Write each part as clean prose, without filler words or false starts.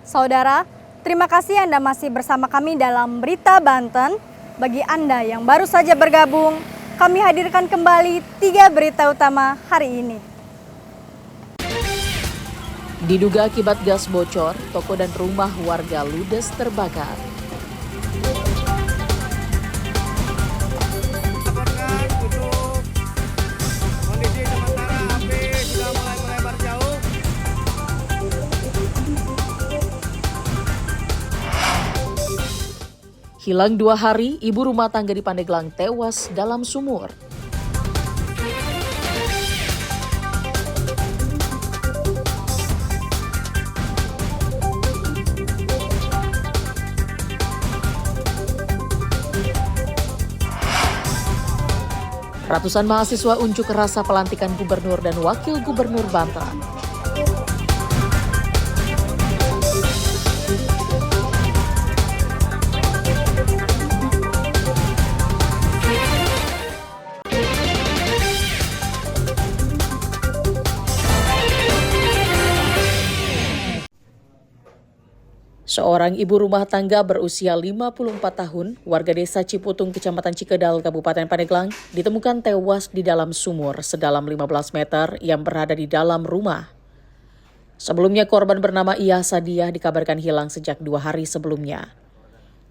Saudara, terima kasih Anda masih bersama kami dalam Berita Banten. Bagi Anda yang baru saja bergabung, kami hadirkan kembali 3 berita utama hari ini. Diduga akibat gas bocor, toko dan rumah warga ludes terbakar. Kondisi sementara api sudah mulai melebar jauh. Hilang 2 hari, ibu rumah tangga di Pandeglang tewas dalam sumur. Ratusan mahasiswa unjuk rasa pelantikan gubernur dan wakil gubernur Banten. Seorang ibu rumah tangga berusia 54 tahun, warga desa Ciputung, Kecamatan Cikedal, Kabupaten Pandeglang, ditemukan tewas di dalam sumur sedalam 15 meter yang berada di dalam rumah. Sebelumnya korban bernama Iya Sadiah dikabarkan hilang sejak 2 hari sebelumnya.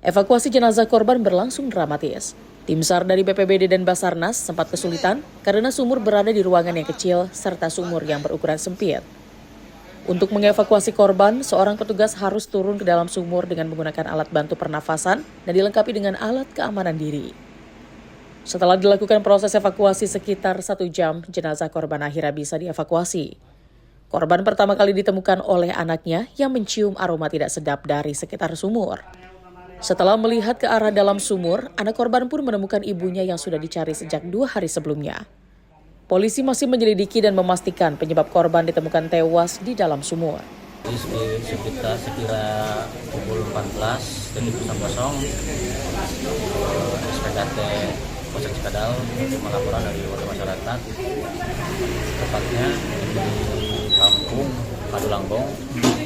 Evakuasi jenazah korban berlangsung dramatis. Tim SAR dari BPBD dan Basarnas sempat kesulitan karena sumur berada di ruangan yang kecil serta sumur yang berukuran sempit. Untuk mengevakuasi korban, seorang petugas harus turun ke dalam sumur dengan menggunakan alat bantu pernafasan dan dilengkapi dengan alat keamanan diri. Setelah dilakukan proses evakuasi sekitar 1 jam, jenazah korban akhirnya bisa dievakuasi. Korban pertama kali ditemukan oleh anaknya yang mencium aroma tidak sedap dari sekitar sumur. Setelah melihat ke arah dalam sumur, anak korban pun menemukan ibunya yang sudah dicari sejak 2 hari sebelumnya. Polisi masih menyelidiki dan memastikan penyebab korban ditemukan tewas di dalam sumur. Sekira pukul 14.00 SPKT Polsek Cikadal menerima laporan dari warga masyarakat, tepatnya di kampung Padulangbong,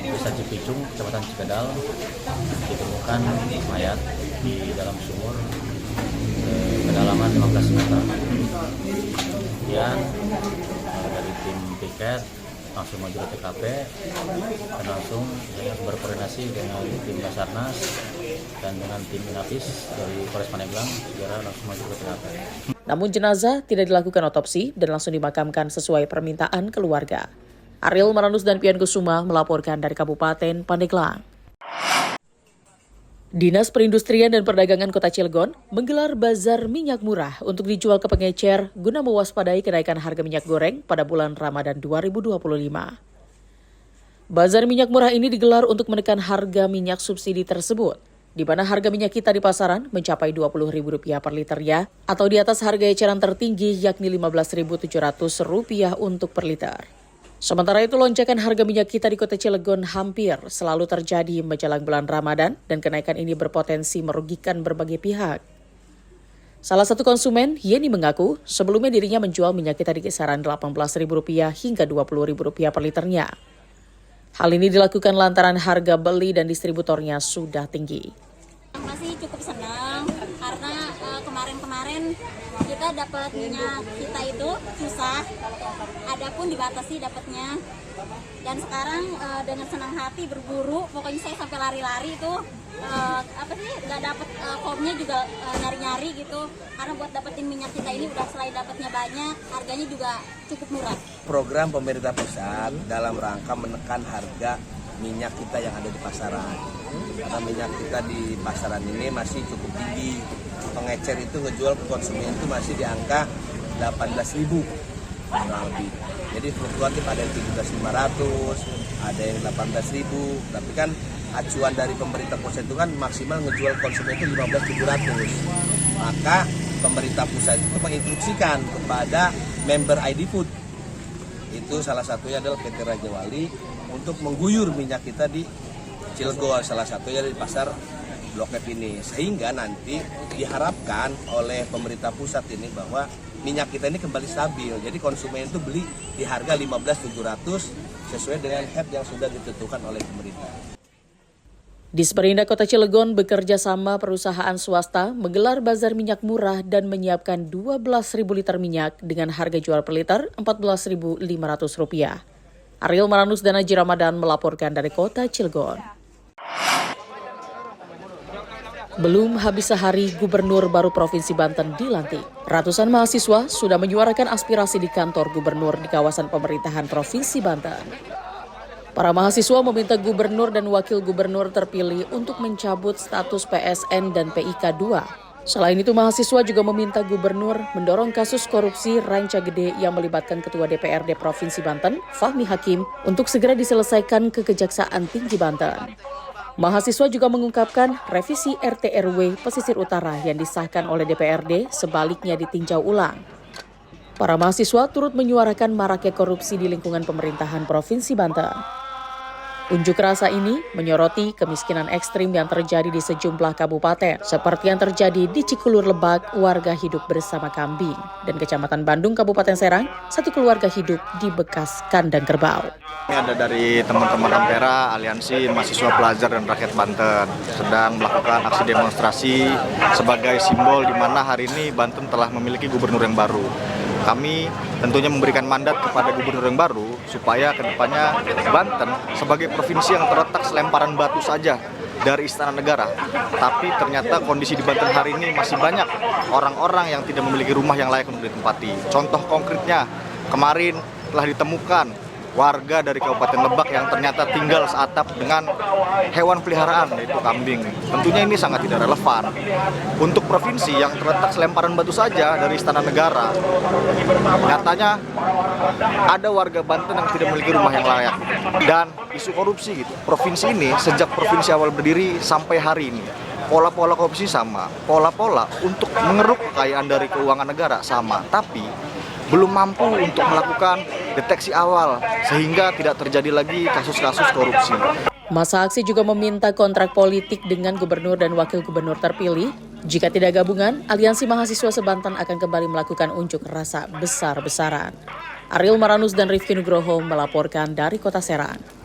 Desa Cipicung, Kecamatan Cikadal, ditemukan mayat di dalam sumur kedalaman 15 meter. Kemudian dari tim piket langsung maju ke TKP dan langsung berkoordinasi dengan tim Basarnas dan dengan tim Inafis dari Polres Pandeglang segera langsung maju ke TKP. Namun jenazah tidak dilakukan otopsi dan langsung dimakamkan sesuai permintaan keluarga. Ariel Maranus dan Pian Kusuma melaporkan dari Kabupaten Pandeglang. Dinas Perindustrian dan Perdagangan Kota Cilegon menggelar bazar minyak murah untuk dijual ke pengecer guna mewaspadai kenaikan harga minyak goreng pada bulan Ramadan 2025. Bazar minyak murah ini digelar untuk menekan harga minyak subsidi tersebut, di mana harga minyak kita di pasaran mencapai Rp20.000 per liternya atau di atas harga eceran tertinggi yakni Rp15.700 untuk per liter. Sementara itu, lonjakan harga minyak kita di Kota Cilegon hampir selalu terjadi menjelang bulan Ramadan dan kenaikan ini berpotensi merugikan berbagai pihak. Salah satu konsumen, Yeni, mengaku sebelumnya dirinya menjual minyak kita di kisaran Rp18.000 hingga Rp20.000 per liternya. Hal ini dilakukan lantaran harga beli dan distributornya sudah tinggi. Masih cukup senang karena kemarin-kemarin kita dapat minyak kita itu susah, adapun dibatasi dapatnya. Dan sekarang dengan senang hati berburu, pokoknya saya sampai lari-lari itu nggak dapat formnya juga nyari-nyari gitu, karena buat dapetin minyak kita ini udah selain dapatnya banyak, harganya juga cukup murah. Program pemerintah pusat dalam rangka menekan harga minyak kita yang ada di pasaran. Karena minyak kita di pasaran ini masih cukup tinggi. Pengecer itu ngejual ke konsumen itu masih di angka 18.000 kurang lebih. Jadi fluktuatif, ada yang 17.500, ada yang 18.000. Tapi kan acuan dari pemerintah pusat itu kan maksimal ngejual konsumen itu 15.700. Maka pemerintah pusat itu menginstruksikan kepada member ID Food. Itu salah satunya adalah PT Raja Wali untuk mengguyur minyak kita di Cilegon, salah satunya di pasar Blok F ini, sehingga nanti diharapkan oleh pemerintah pusat ini bahwa minyak kita ini kembali stabil. Jadi konsumen itu beli di harga 15.700 sesuai dengan harga yang sudah ditentukan oleh pemerintah. Disperindak Kota Cilegon bekerja sama perusahaan swasta menggelar bazar minyak murah dan menyiapkan 12.000 liter minyak dengan harga jual per liter Rp14.500. Ariel Maranus dan Haji Ramadan melaporkan dari Kota Cilegon. Belum habis sehari Gubernur baru Provinsi Banten dilantik. Ratusan mahasiswa sudah menyuarakan aspirasi di kantor Gubernur di kawasan pemerintahan Provinsi Banten. Para mahasiswa meminta gubernur dan wakil gubernur terpilih untuk mencabut status PSN dan PIK 2. Selain itu, mahasiswa juga meminta gubernur mendorong kasus korupsi Rancagede yang melibatkan Ketua DPRD Provinsi Banten, Fahmi Hakim, untuk segera diselesaikan ke Kejaksaan Tinggi Banten. Mahasiswa juga mengungkapkan revisi RT RW Pesisir Utara yang disahkan oleh DPRD sebaliknya ditinjau ulang. Para mahasiswa turut menyuarakan maraknya korupsi di lingkungan pemerintahan Provinsi Banten. Unjuk rasa ini menyoroti kemiskinan ekstrim yang terjadi di sejumlah kabupaten, seperti yang terjadi di Cikulur Lebak, warga hidup bersama kambing, dan Kecamatan Bandung, Kabupaten Serang, satu keluarga hidup di bekas kandang kerbau. Ini ada dari teman-teman Ampera, Aliansi Mahasiswa Pelajar dan Rakyat Banten, sedang melakukan aksi demonstrasi sebagai simbol di mana hari ini Banten telah memiliki gubernur yang baru. Kami tentunya memberikan mandat kepada gubernur yang baru supaya kedepannya Banten sebagai provinsi yang terletak selemparan batu saja dari Istana Negara. Tapi ternyata kondisi di Banten hari ini masih banyak orang-orang yang tidak memiliki rumah yang layak untuk ditempati. Contoh konkretnya, kemarin telah ditemukan warga dari Kabupaten Lebak yang ternyata tinggal seatap dengan hewan peliharaan, yaitu kambing. Tentunya ini sangat tidak relevan. Untuk provinsi yang terletak selemparan batu saja dari Istana Negara, nyatanya ada warga Banten yang tidak memiliki rumah yang layak. Dan isu korupsi gitu. Provinsi ini sejak provinsi awal berdiri sampai hari ini, pola-pola korupsi sama, pola-pola untuk mengeruk kekayaan dari keuangan negara sama, tapi belum mampu untuk melakukan deteksi awal sehingga tidak terjadi lagi kasus-kasus korupsi. Masa aksi juga meminta kontrak politik dengan gubernur dan wakil gubernur terpilih. Jika tidak gabungan, Aliansi Mahasiswa Sebanten akan kembali melakukan unjuk rasa besar-besaran. Ariel Maranus dan Rifki Nugroho melaporkan dari Kota Serang.